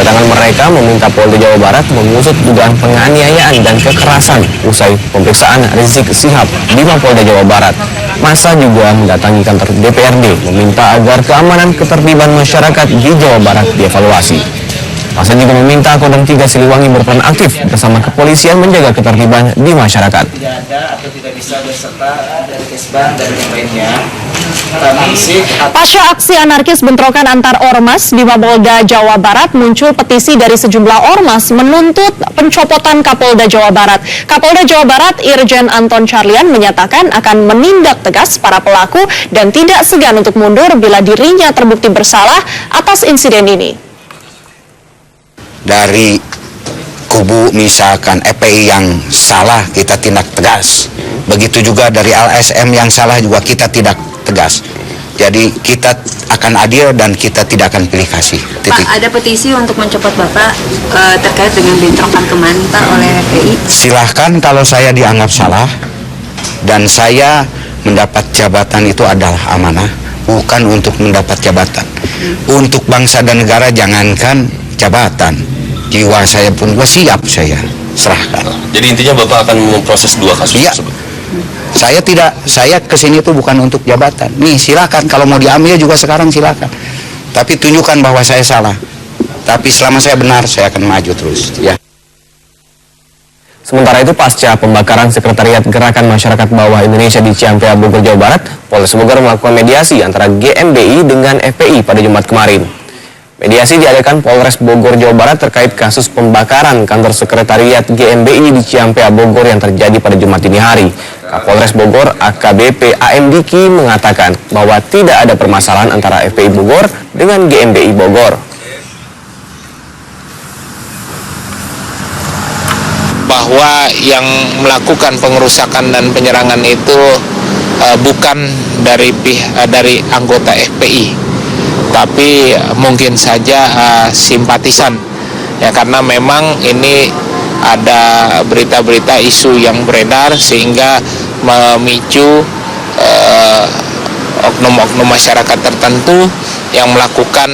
Kedatangan mereka meminta Polda Jawa Barat mengusut dugaan penganiayaan dan kekerasan usai pemeriksaan Rizik Syihab di Mapolda Jawa Barat. Massa juga mendatangi kantor DPRD meminta agar keamanan ketertiban masyarakat di Jawa Barat dievaluasi. Massa juga meminta Kodam 3 Siliwangi berperan aktif bersama kepolisian menjaga ketertiban di masyarakat. Tidak ada atau tidak bisa berserta dari Kesbang dan yang lainnya. Pasca aksi anarkis bentrokan antar ormas di Mapolda Jawa Barat, muncul petisi dari sejumlah ormas menuntut pencopotan Kapolda Jawa Barat. Kapolda Jawa Barat Irjen Anton Carlyan menyatakan akan menindak tegas para pelaku dan tidak segan untuk mundur bila dirinya terbukti bersalah atas insiden ini. Dari kubu misalkan FPI yang salah kita tindak tegas, begitu juga dari LSM yang salah juga kita tindak tegas. Jadi kita akan adil dan kita tidak akan pilih kasih. Pak, ada petisi untuk mencopot Bapak terkait dengan bentrokan kemarin Pak oleh FPI. Silahkan kalau saya dianggap salah dan saya mendapat jabatan itu adalah amanah, bukan untuk mendapat jabatan. Untuk bangsa dan negara jangankan jabatan, jiwa saya pun gua siap saya serahkan. Jadi intinya Bapak akan memproses 2 kasus ya. tersebut? Saya kesini itu bukan untuk jabatan. Nih silakan kalau mau diambil juga sekarang silakan. Tapi tunjukkan bahwa saya salah. Tapi selama saya benar saya akan maju terus. Ya. Sementara itu pasca pembakaran Sekretariat Gerakan Masyarakat Bawah Indonesia di Ciampea, Bogor, Jawa Barat, Polres Bogor melakukan mediasi antara GMBI dengan FPI pada Jumat kemarin. Mediasi diadakan Polres Bogor, Jawa Barat terkait kasus pembakaran kantor Sekretariat GMBI di Ciampea, Bogor yang terjadi pada Jumat dini hari. Kapolres Bogor AKBP AM Diki mengatakan bahwa tidak ada permasalahan antara FPI Bogor dengan GMBI Bogor. Bahwa yang melakukan pengerusakan dan penyerangan itu bukan dari anggota FPI, tapi mungkin saja simpatisan ya, karena memang ini ada berita-berita isu yang beredar sehingga memicu oknum-oknum masyarakat tertentu yang melakukan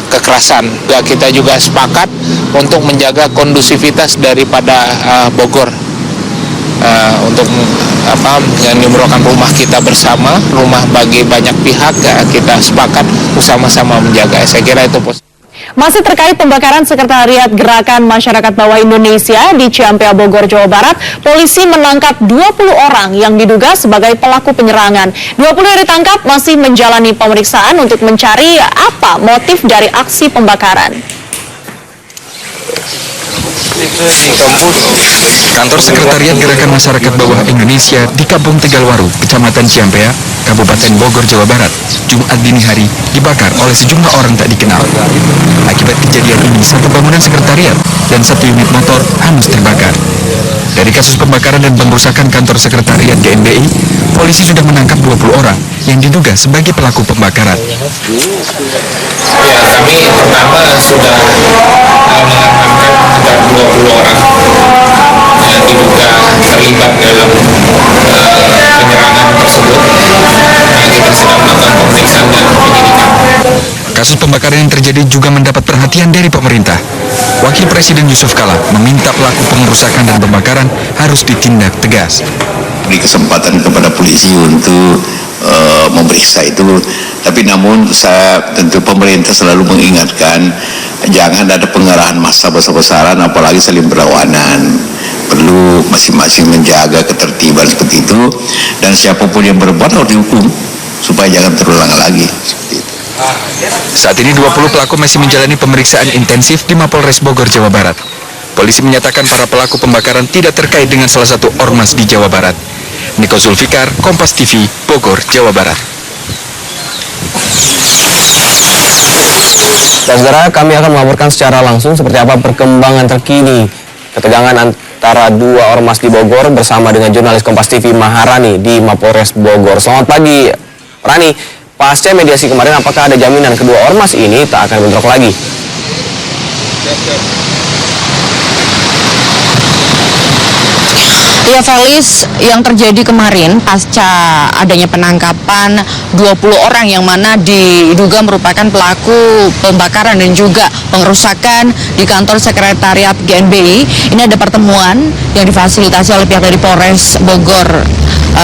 kekerasan. Ya, kita juga sepakat untuk menjaga kondusivitas daripada Bogor, untuk menyumbrokan rumah kita bersama, rumah bagi banyak pihak, kita sepakat bersama-sama menjaga. Saya kira itu positif. Masih terkait pembakaran Sekretariat Gerakan Masyarakat Bawah Indonesia di Ciampea, Bogor, Jawa Barat, polisi menangkap 20 orang yang diduga sebagai pelaku penyerangan. 20 yang ditangkap masih menjalani pemeriksaan untuk mencari apa motif dari aksi pembakaran. Kantor Sekretariat Gerakan Masyarakat Bawah Indonesia di Kampung Tegalwaru, Kecamatan Ciampea, Kabupaten Bogor, Jawa Barat, Jumat dini hari dibakar oleh sejumlah orang tak dikenal. Akibat kejadian ini, 1 bangunan sekretariat dan 1 unit motor hangus terbakar. Dari kasus pembakaran dan pengrusakan kantor Sekretariat GMBI, polisi sudah menangkap 20 orang yang diduga sebagai pelaku pembakaran. Ya, kami pertama sudah mengamankan sekitar 20 orang yang diduga terlibat dalam penyerangan tersebut. Kita sedang melakukan pemeriksaan dan penyidikan. Kasus pembakaran yang terjadi juga mendapat perhatian dari pemerintah. Wakil Presiden Yusuf Kala meminta pelaku pengerusakan dan pembakaran harus ditindak tegas. Beri kesempatan kepada polisi untuk memeriksa itu, tapi namun tentu pemerintah selalu mengingatkan jangan ada pengerahan massa besar-besaran, apalagi saling berlawanan. Perlu masing-masing menjaga ketertiban seperti itu, dan siapapun yang berbuat harus dihukum supaya jangan terulang lagi seperti itu. Saat ini 20 pelaku masih menjalani pemeriksaan intensif di Mapolres Bogor, Jawa Barat. Polisi menyatakan para pelaku pembakaran tidak terkait dengan salah satu ormas di Jawa Barat. Niko Zulfikar, Kompas TV, Bogor, Jawa Barat. Dan saudara, kami akan melaporkan secara langsung seperti apa perkembangan terkini ketegangan antara 2 ormas di Bogor bersama dengan jurnalis Kompas TV Maharani di Mapolres Bogor. Selamat pagi, Rani. Pasca mediasi kemarin, apakah ada jaminan kedua ormas ini tak akan bentrok lagi? Ya Felis, yang terjadi kemarin pasca adanya penangkapan 20 orang yang mana diduga merupakan pelaku pembakaran dan juga pengerusakan di kantor sekretariat GNBI. Ini ada pertemuan yang difasilitasi oleh pihak dari Polres Bogor,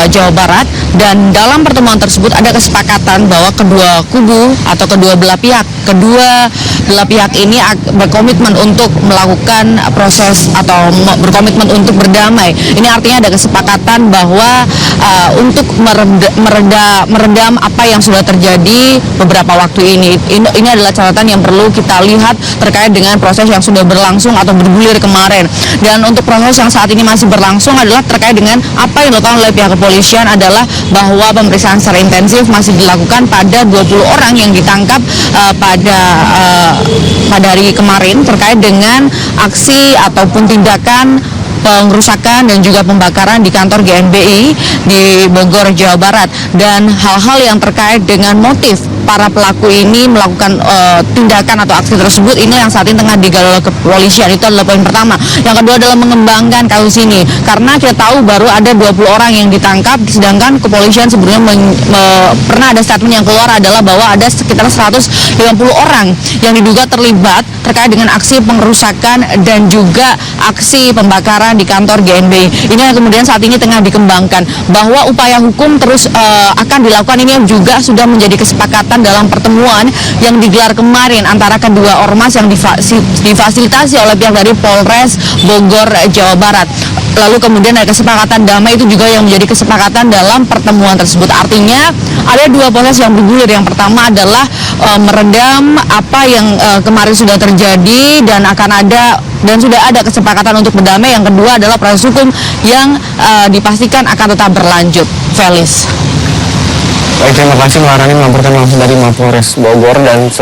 Jawa Barat, dan dalam pertemuan tersebut ada kesepakatan bahwa kedua kubu atau kedua belah pihak ini berkomitmen untuk melakukan proses atau berkomitmen untuk berdamai. Ini artinya ada kesepakatan bahwa untuk meredam apa yang sudah terjadi beberapa waktu ini. Ini adalah catatan yang perlu kita lihat terkait dengan proses yang sudah berlangsung atau bergulir kemarin. Dan untuk proses yang saat ini masih berlangsung adalah terkait dengan apa yang dilakukan oleh pihak kepolisian adalah bahwa pemeriksaan secara intensif masih dilakukan pada 20 orang yang ditangkap pada hari kemarin terkait dengan aksi ataupun tindakan pengerusakan dan juga pembakaran di kantor GNBI di Bogor, Jawa Barat, dan hal-hal yang terkait dengan motif para pelaku ini melakukan tindakan atau aksi tersebut, ini yang saat ini tengah digali oleh kepolisian. Itu adalah poin pertama. Yang kedua adalah mengembangkan kasus ini, karena kita tahu baru ada 20 orang yang ditangkap, sedangkan kepolisian sebelumnya pernah ada statement yang keluar adalah bahwa ada sekitar 150 orang yang diduga terlibat terkait dengan aksi pengerusakan dan juga aksi pembakaran di kantor GNBI. Ini yang kemudian saat ini tengah dikembangkan, bahwa upaya hukum terus akan dilakukan. Ini juga sudah menjadi kesepakatan dalam pertemuan yang digelar kemarin antara kedua ormas yang difasilitasi oleh pihak dari Polres Bogor, Jawa Barat. Lalu kemudian ada kesepakatan damai, itu juga yang menjadi kesepakatan dalam pertemuan tersebut. Artinya ada dua proses yang bergulir. Yang pertama adalah meredam apa yang kemarin sudah terjadi dan akan ada dan sudah ada kesepakatan untuk berdamai. Yang kedua adalah proses hukum yang dipastikan akan tetap berlanjut. Felis. Baik, terima kasih Mbak Rani melaporkan langsung dari Mapolres Bogor. Dan